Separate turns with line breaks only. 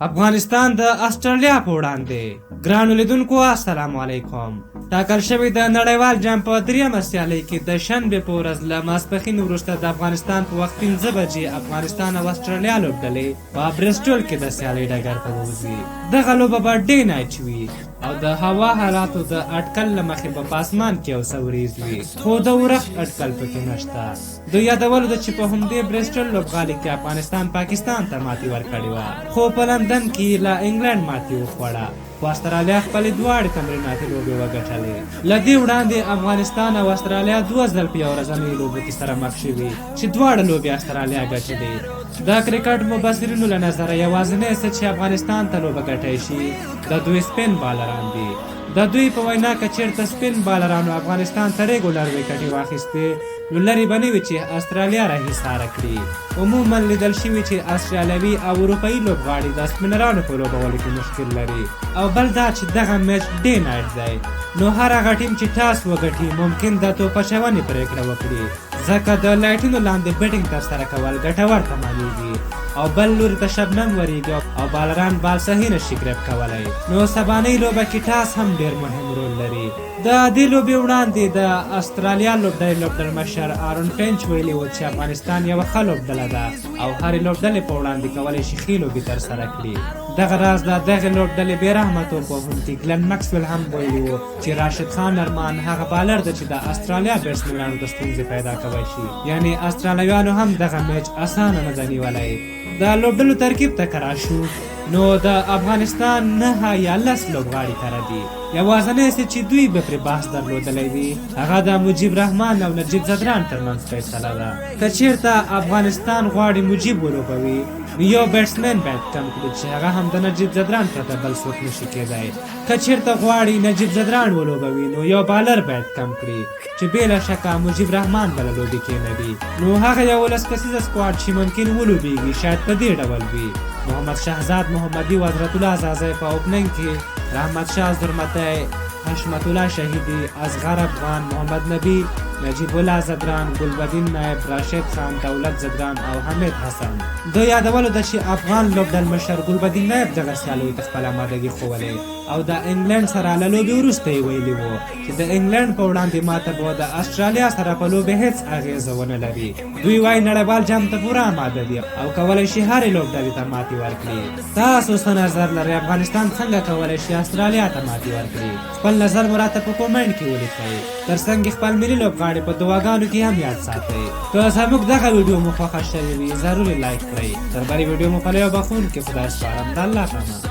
افغانستان د استرالیا په وړاندې ګرانو لیدونکو السلام علیکم. ټاکل شوی د نړیوال جام په دریمه سیالۍ کې د شنبې په ورځ له ماسپښین وروسته د افغانستان په وخت 5 بجې افغانستان او استرالیا لوبډلې په برسټول کې د سیالۍ ډګر ته ووځي. دغه لوبه به ډے نایټ وي او د هوا حالاتو د اټکل له مخې به په اسمان کې یو څه وریځ وي، خو د ورښت اټکل پکې نشته. دوی یادولو ده چې په همدې برسټل لوبغالي کې افغانستان پاکستان ته ماتې ورکړې وه، خو په لندن کې له انګلند ماتې وخوړه، خو استرالیا خپلې دواړې تمریناتي لوبې وګټلې. له دې وړاندې افغانستان او استرالیا 2 ځل په یو ورځنیو لوبو کې سره مخ شوي چې دواړه لوبې استرالیا ګټلې. د کرکټ مبصرینو له نظره یوازینی څه چې افغانستان ته لوبه ګټی شي د دوی سپین بالران دي. د دوی په وینا که چېرته سپین بالرانو افغانستان ته ریګولر ویکټې واخیستې نو لرې به نه وي چې استرالیا راحصاره کړي. عموما لیدل شوي چې استرالیوي او اروپایي لوبغاړي د سپینرانو په لوبولو کې مشکل لري. او بل دا چې دغه میچ ډے نایټ دی، نو هر هغه ټیم چې ټاس وګټي ممکن د توپچونې پرېکړه وکړي، ځکه د لایټونو لاندې بیټینګ ترسره کول ګټور تمامېږي او بل لوري ته شبنم ورېږي او بالران بال صحیح نشي ګریپ کولی. نو سبانۍ لوبه کې ټاس هم ډېر مهم رول لري. د دې لوبې وړاندې د استرالیا لوبډلې لوبډلمشر آرون فینچ ویلي و چې افغانستان یوه ښه لوبډله ده او هرې لوبډلې په وړاندې کولی شي ښې لوبې ترسره کړي. دغه راز د دغې لوبډلې بېرحمه توپوهونکي ګلن مکسویل هم ویلي و چې راشد خان ارمان هغه بالر ده چې د استرالیا بیټسمنانو ته ستونزې پیدا کولی شي، یعنې استرالیویانو هم دغه میچ اسانه نه ده نیولی. د لوبډلو ترکیب ته که راشو نو د افغانستان 9 یا 10 لوبغاړي کره دي. یوازینی څه چې دوی به پرې بحث درلودلی وي هغه د مجیب رحمان او نجیب زدران ترمنځ فیصله ده. که چېرته افغانستان غواړي مجیب ولوبوي نو یو بیټسمین باید کم کړي چې هغه هم د نجیب زدران پرته بل څوک نشي کېدی. که چېرته غواړي نجیب زدران ولوبوي نو یو بالر باید کم کړي چې بې له شکه مجیب رحمان به له لوبې کېنوي. نو هغه 11 کسیزه سکواډ چې ممکن ولوبېږي شاید په دې ډول وي: محمد شهزاد محمدي و حضرت الله زازی په اوپننګ کې، رحمت شاه زرمتی، حشمت الله شهیدي، اصغر افغان، محمد نبی، نجیب الله زدران، ګلبدین نایب، راشد خان، دولت زدران او حمید حسن. دوی یادولو ده چې افغان لوبډلمشر ګلبدین نایب دغه سیالیو ته خپله آمادګي ښولې او د انګلند سره له لوبې وروسته یې ویلي وو چې د انګلند په وړاندې ماته به د استرالیا سره په لوبې هېڅ اغېزه ونه لري. دوی وایي نړیوال جام ته پوره آماده دي او کولی شي هرې لوبډلې ته ماتې ورکړي. تاسو څه نظر لرئ؟ افغانستان څنګه کولی شي استرالیا ته ماتې ورکړي؟ خپل نظر مو راته په کومنټ کې ولیکئ. تر څنګ خپل ملي لوبغاړي په دعاګانو کې هم یاد ساتئ. که زموږ دغه ویډیو مو خوښه شوې وي ضروري لایک کړئ. تر بلې ویډیو مو په لیو بخون کې خدای سپارم. د الله پامان.